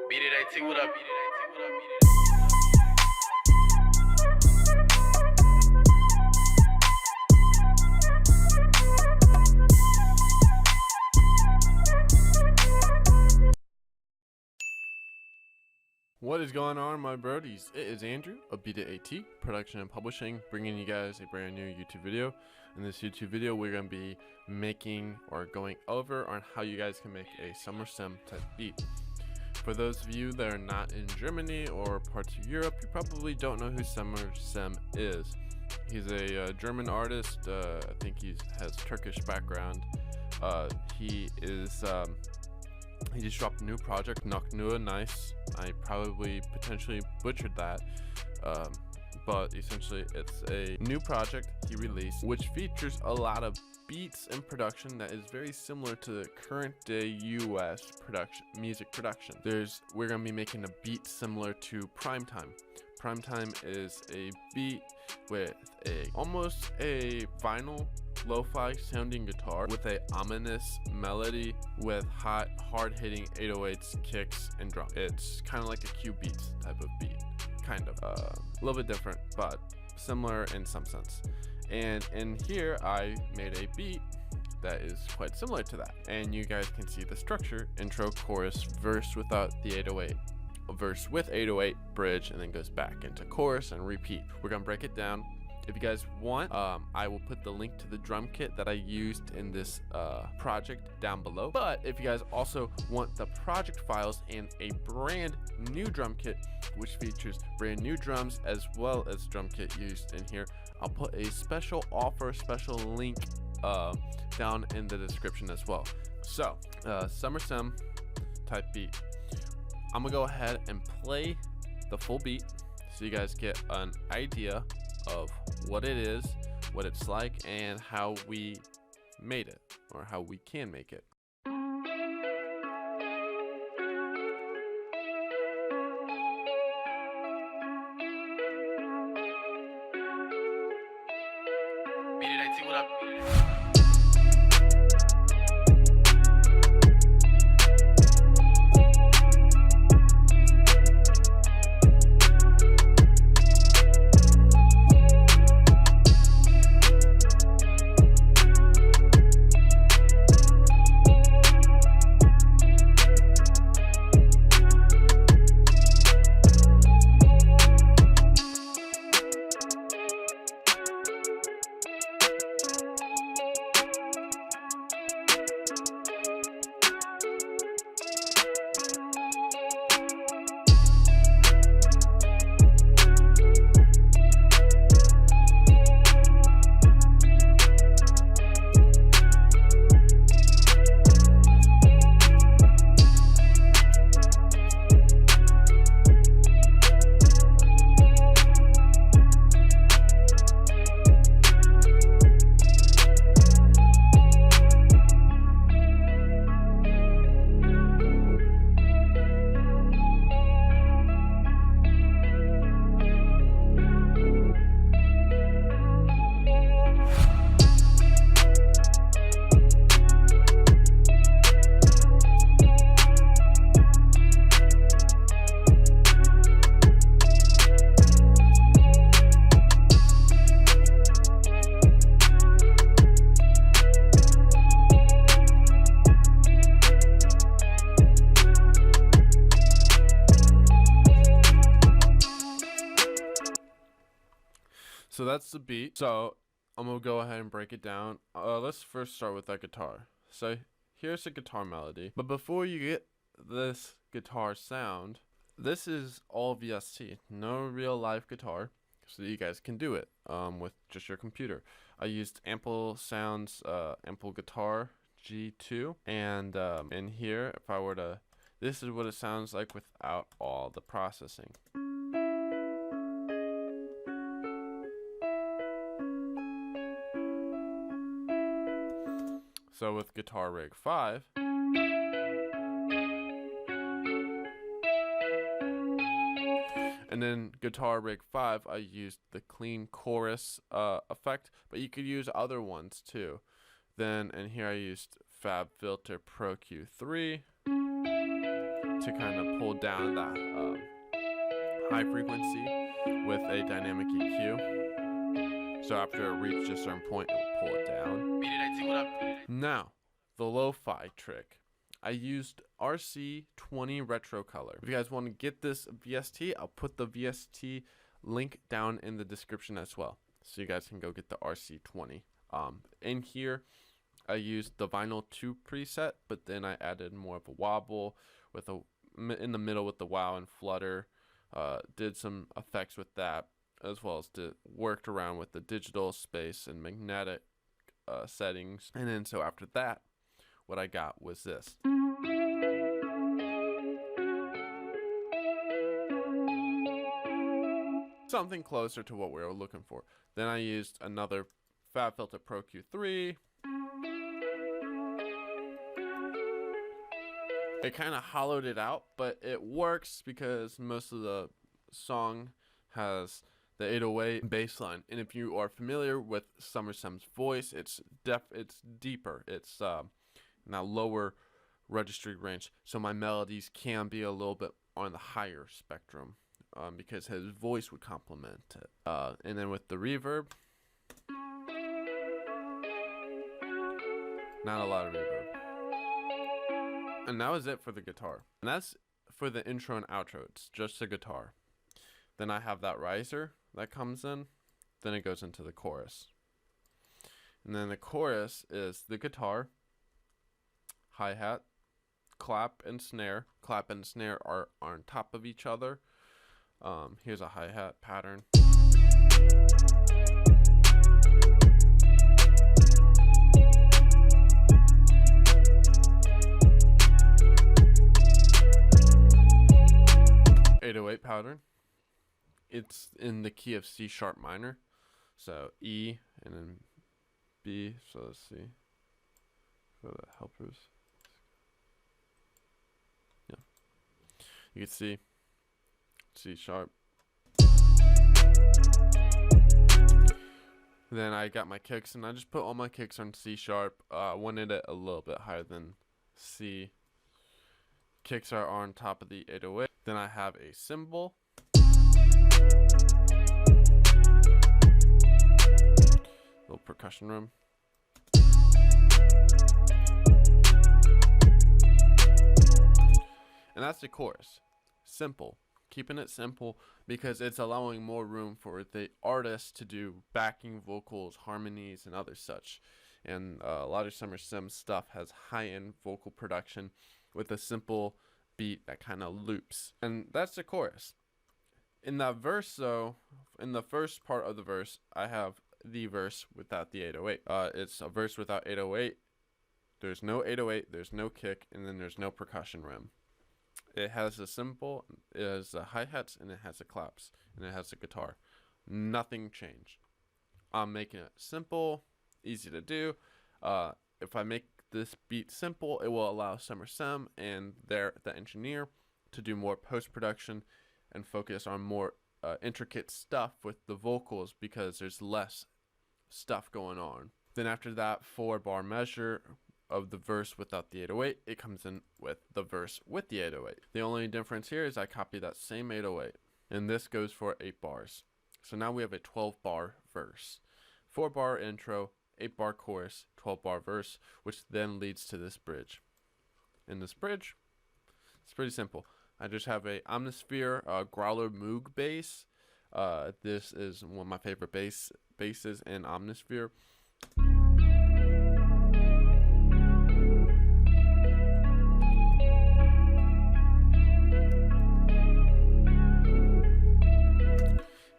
Beat It AT, what up? Beat It AT, what up? Beat It What is going on, my birdies? It is Andrew of Beat It AT, production and publishing, bringing you guys a brand new YouTube video. In this YouTube video, we're going to be making or going over on how you guys can make a summer sim type beat. For those of you that are not in Germany or parts of Europe, you probably don't know who Summer Sim is. He's a German artist. I think he has Turkish background. He just dropped a new project, Noknua Nice. I probably potentially butchered that, but essentially it's a new project he released, which features a lot of beats and production that is very similar to the current day US music production. We're gonna be making a beat similar to PrimeTime. PrimeTime is a beat with almost a vinyl lo-fi sounding guitar with a ominous melody with hard-hitting 808s, kicks, and drum. It's kind of like a Q Beats type of beat, kind of a little bit different, but similar in some sense. And in here I made a beat that is quite similar to that, and you guys can see the structure: intro, chorus, verse without the 808, a verse with 808, bridge, and then goes back into chorus and repeat. We're gonna break it down. If you guys want, I will put the link to the drum kit that I used in this project down below. But if you guys also want the project files and a brand new drum kit, which features brand new drums as well as drum kit used in here, I'll put a special offer, special link down in the description as well. So, Summer Sim type beat. I'm gonna go ahead and play the full beat so you guys get an idea of what it is, what it's like, and how we made it, or how we can make it. Beat It AT, what up? Beat It AT. So that's the beat. So I'm gonna go ahead and break it down. Let's first start with that guitar. So here's a guitar melody, but before you get this guitar sound, this is all VST, no real live guitar, so that you guys can do it with just your computer. I used Ample Sounds, Ample Guitar G2, and in here, if I were to, this is what it sounds like without all the processing. So with Guitar Rig 5, and then Guitar Rig 5, I used the clean chorus effect, but you could use other ones too. Then in here I used FabFilter Pro Q3, to kind of pull down that high frequency with a dynamic EQ. So after it reaches a certain point, it will pull it down. Beat It AT, what up? Now, the lo-fi trick. I used RC20 retro color. If you guys want to get this VST, I'll put the VST link down in the description as well, so you guys can go get the RC20. In here, I used the Vinyl 2 preset, but then I added more of a wobble with in the middle with the wow and flutter. Did some effects with that, as well as worked around with the digital space and magnetic settings. And then so after that, what I got was this. Something closer to what we were looking for. Then I used another FabFilter Pro Q3. It kind of hollowed it out, but it works because most of the song has the 808 bass line. And if you are familiar with Summer Sam's voice, it's deeper. It's now lower registry range, so my melodies can be a little bit on the higher spectrum, because his voice would complement it. And then with the reverb, not a lot of reverb. And that was it for the guitar. And that's for the intro and outro. It's just the guitar. Then I have that riser that comes in. Then it goes into the chorus. And then the chorus is the guitar, hi-hat, clap and snare. Clap and snare are on top of each other. Here's a hi-hat pattern. Pattern. It's in the key of C sharp minor, so E and then B. So let's see for the helpers. Yeah, you can see C sharp. Then I got my kicks, and I just put all my kicks on C sharp. I wanted it a little bit higher than C. Kicks are on top of the 808. Then I have a cymbal. Little percussion room. And that's the chorus. Simple. Keeping it simple because it's allowing more room for the artist to do backing vocals, harmonies, and other such. And a lot of Summer Sam stuff has high-end vocal production with a simple beat that kind of loops. And that's the chorus. In that verse, though, in the first part of the verse, I have the verse without the 808. It's a verse without 808. There's no 808, there's no kick, and then there's no percussion rim. It has a cymbal, it has the hi-hats, and it has the claps, and it has the guitar. Nothing changed. I'm making it simple, easy to do. If I make this beat simple, it will allow Summer Sam and the engineer to do more post-production and focus on more intricate stuff with the vocals because there's less stuff going on. Then after that 4-bar measure of the verse without the 808, it comes in with the verse with the 808. The only difference here is I copy that same 808, and this goes for 8 bars. So now we have a 12-bar verse, 4-bar intro, 8-bar chorus, 12-bar verse, which then leads to this bridge. In this bridge, it's pretty simple. I just have a Omnisphere Growler Moog bass. This is one of my favorite basses in Omnisphere.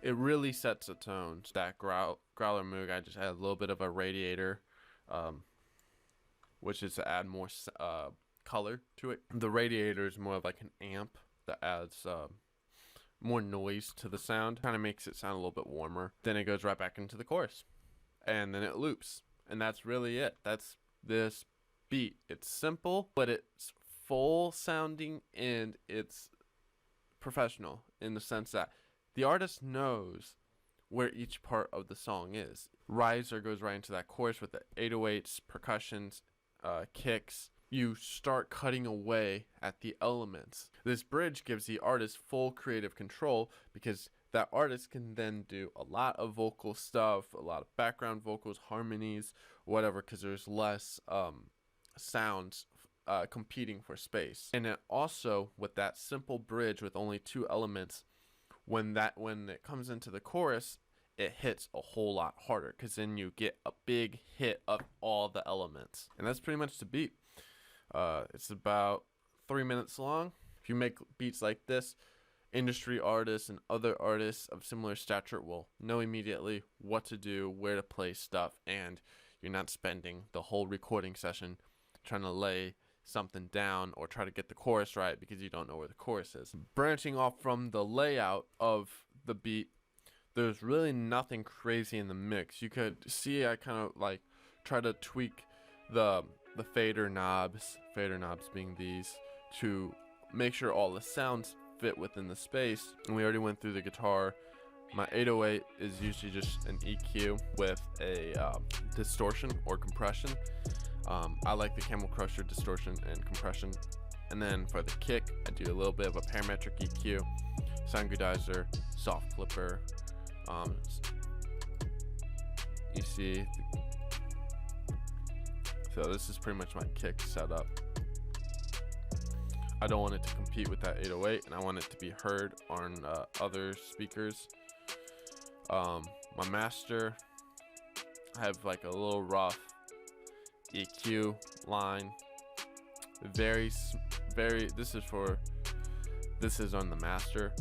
It really sets a tone. That Growler Moog, I just add a little bit of a radiator, which is to add more color to it. The radiator is more of like an amp that adds more noise to the sound. Kind of makes it sound a little bit warmer. Then it goes right back into the chorus. And then it loops. And that's really it. That's this beat. It's simple, but it's full sounding and it's professional in the sense that the artist knows where each part of the song is. Riser goes right into that chorus with the 808s, percussions, kicks, you start cutting away at the elements. This bridge gives the artist full creative control because that artist can then do a lot of vocal stuff, a lot of background vocals, harmonies, whatever, because there's less sounds competing for space. And then also with that simple bridge with only 2 elements, when it comes into the chorus, it hits a whole lot harder because then you get a big hit of all the elements. And that's pretty much the beat. It's about 3 minutes long. If you make beats like this, industry artists and other artists of similar stature will know immediately what to do, where to play stuff, and you're not spending the whole recording session trying to lay something down or try to get the chorus right because you don't know where the chorus is. Branching off from the layout of the beat, there's really nothing crazy in the mix. You could see I kind of like try to tweak the fader knobs being these, to make sure all the sounds fit within the space. And we already went through the guitar. My 808 is usually just an EQ with a distortion or compression. I like the Camel Crusher distortion and compression. And then for the kick, I do a little bit of a parametric EQ, sound goodizer, soft clipper. You see, so this is pretty much my kick setup. I don't want it to compete with that 808, and I want it to be heard on other speakers. My master, I have like a little rough EQ line. This is on the master.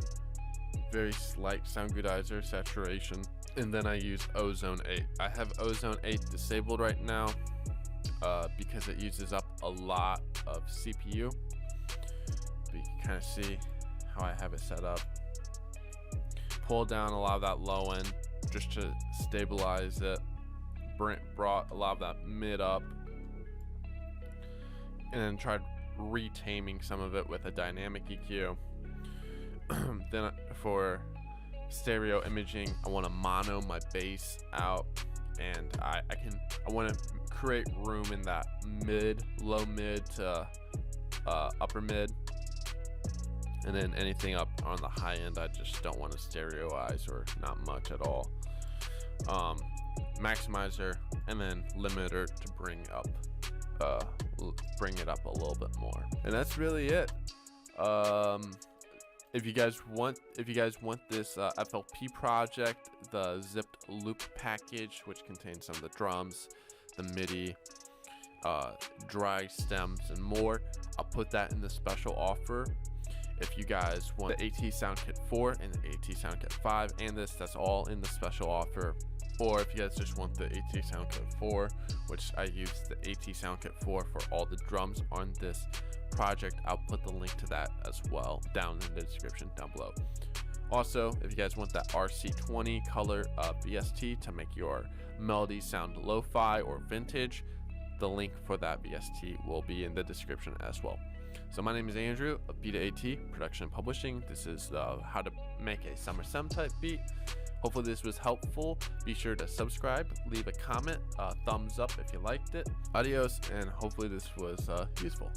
Very slight sound goodizer saturation. And then I use Ozone 8. I have Ozone 8 disabled right now because it uses up a lot of CPU. But you can kind of see how I have it set up. Pull down a lot of that low end just to stabilize it. Brought a lot of that mid up, and then tried retaming some of it with a dynamic EQ. Then for stereo imaging, I want to mono my bass out, and I want to create room in that low mid to upper mid, and then anything up on the high end I just don't want to stereoize, or not much at all. Maximizer, and then limiter to bring it up a little bit more. And that's really it. If you guys want this FLP project, the zipped loop package, which contains some of the drums, the MIDI, dry stems, and more, I'll put that in the special offer. If you guys want the AT Sound Kit 4 and the AT Sound Kit 5 and that's all in the special offer. Or if you guys just want the AT Sound Kit 4, which I use the AT Sound Kit 4 for all the drums on this project, I'll put the link to that as well down in the description down below. Also, if you guys want that RC20 color VST to make your melody sound lo-fi or vintage, the link for that VST will be in the description as well. So my name is Andrew of Beat It AT Production and Publishing. This is how to make a Summer Sem type beat. Hopefully this was helpful. Be sure to subscribe, leave a comment, thumbs up if you liked it. Adios, and hopefully this was useful.